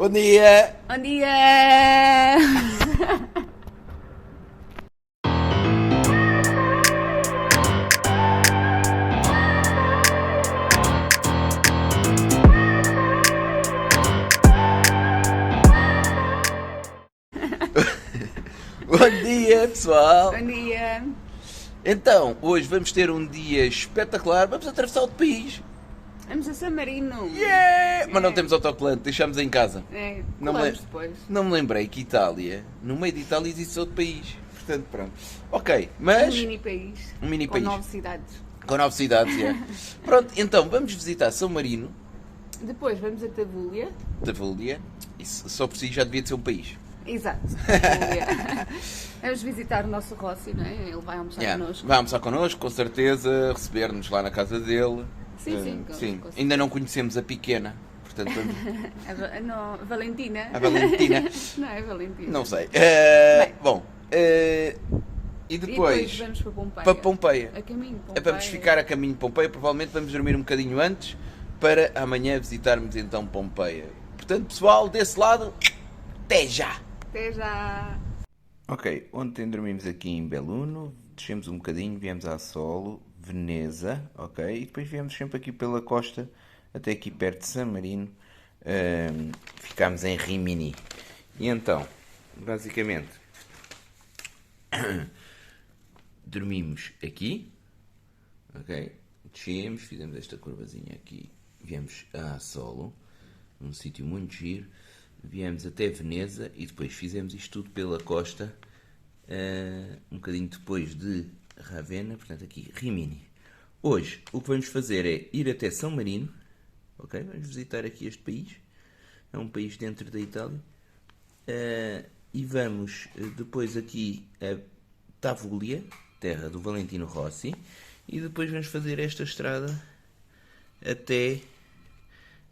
Bom dia! Bom dia! Bom dia, pessoal! Bom dia! Então, hoje vamos ter um dia espetacular. Vamos atravessar outro país. Vamos a San Marino! Yeah! Mas não temos autocolante, deixamos em casa. Não Colamos me- depois. Não me lembrei que Itália, no meio de Itália existe outro país. Portanto, pronto. Ok, Um mas mini país. Um mini com país. 9 cidades. com 9 cidades, yeah. Pronto, então vamos visitar São Marino, Depois vamos a Tavúlia. da Valia. Isso só por si já devia de ser um país. Exato, Tavúlia. Vamos visitar o nosso Rossi, não é? Ele vai almoçar Yeah. connosco. Vai almoçar connosco, com certeza, receber-nos lá na casa dele. Sim, sim, com Ainda certeza. não conhecemos a pequena, portanto vamos... Não, Valentina. A Valentina. Não, é Valentina. Não sei. Bem. Bom, e E depois vamos para Pompeia. para Pompeia. A caminho de Pompeia. Vamos ficar a caminho de Pompeia, provavelmente vamos dormir um bocadinho antes para amanhã visitarmos então Pompeia. Portanto, pessoal, desse lado, até já! Até já! Ok, ontem dormimos aqui em Belluno, descemos um bocadinho, viemos a Solo, Veneza, ok? E depois viemos sempre aqui pela costa, até aqui perto de San Marino, ficámos em Rimini. E então, basicamente, dormimos aqui, ok? Descemos, fizemos esta curvazinha aqui, viemos a Solo, num sítio muito giro. Viemos até Veneza e depois fizemos isto tudo pela costa, um bocadinho depois de Ravenna, portanto aqui Rimini. Hoje o que vamos fazer é ir até São Marino, ok? Vamos visitar aqui este país, é um país dentro da Itália, e vamos depois aqui a Tavúlia, terra do Valentino Rossi, e depois vamos fazer esta estrada até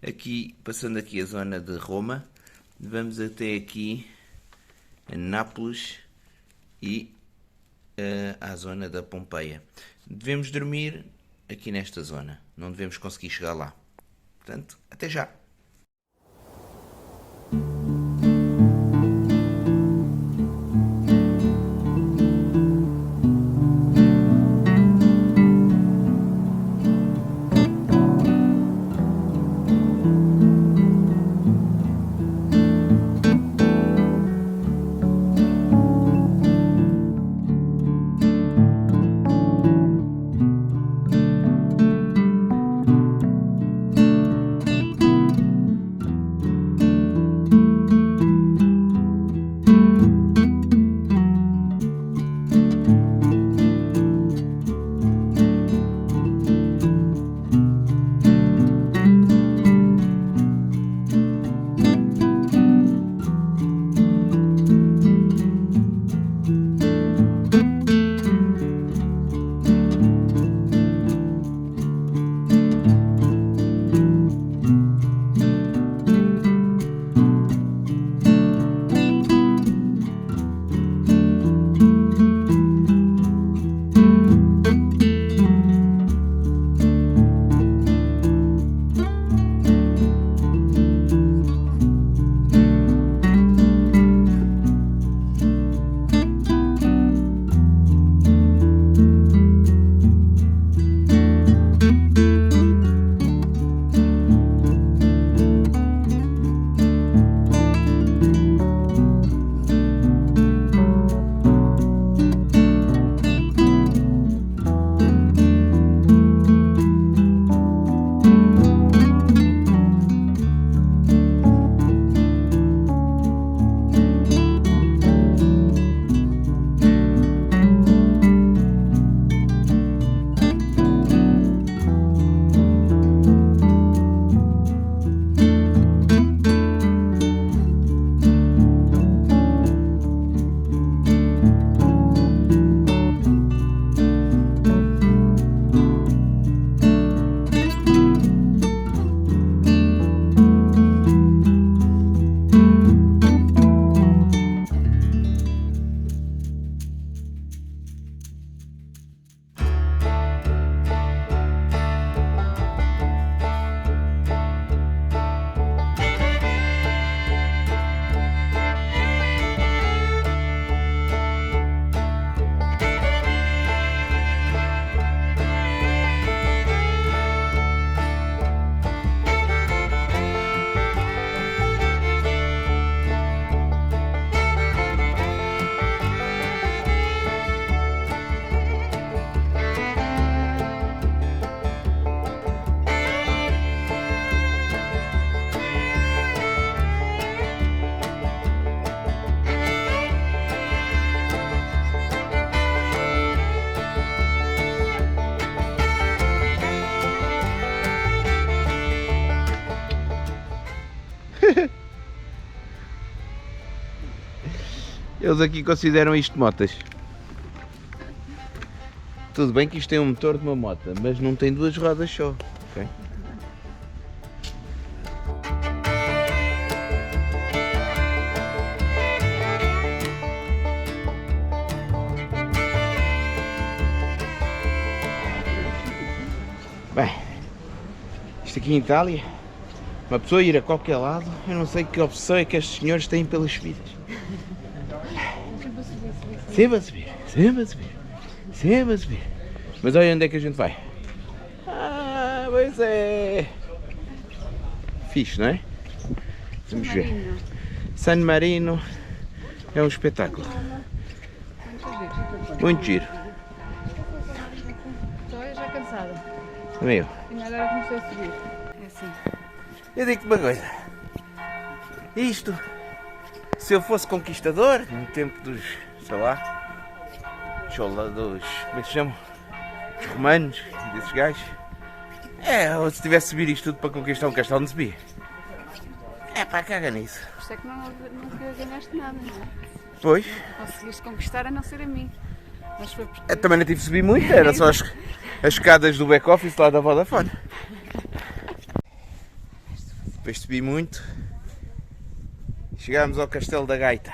aqui, passando aqui a zona de Roma. Vamos até aqui a Nápoles e à zona da Pompeia. Devemos dormir aqui nesta zona. Não devemos conseguir chegar lá. Portanto, até já! Eles aqui consideram isto motas. Tudo bem que isto tem um motor de uma moto, mas não tem duas rodas só. Okay? Bem, isto aqui em Itália, uma pessoa ir a qualquer lado, eu não sei que opção é que estes senhores têm pelas subidas. Sempre a subir, sempre a subir, sempre a subir. Mas olha onde é que a gente vai. Ah, pois é. Fixe, não é? Vamos ver. San Marino é um espetáculo. Muito giro. Estou já cansada. Também eu. E agora comecei a subir. É assim. Eu digo-te uma coisa. Isto, se eu fosse conquistador, no tempo dos, sei lá, dos, como é que se chamam? Dos romanos e desses gajos. Ou se tivesse subido isto tudo para conquistar um castelo, não subia. Pá, caga nisso. Por isso é que não ganhaste nada, não é? Pois. Conseguiste conquistar a não ser a mim. Mas foi porque... Eu também não tive que subir muito, era só as escadas do back-office lá da Vodafone. Depois subi muito. Chegámos ao Castelo da Gaita.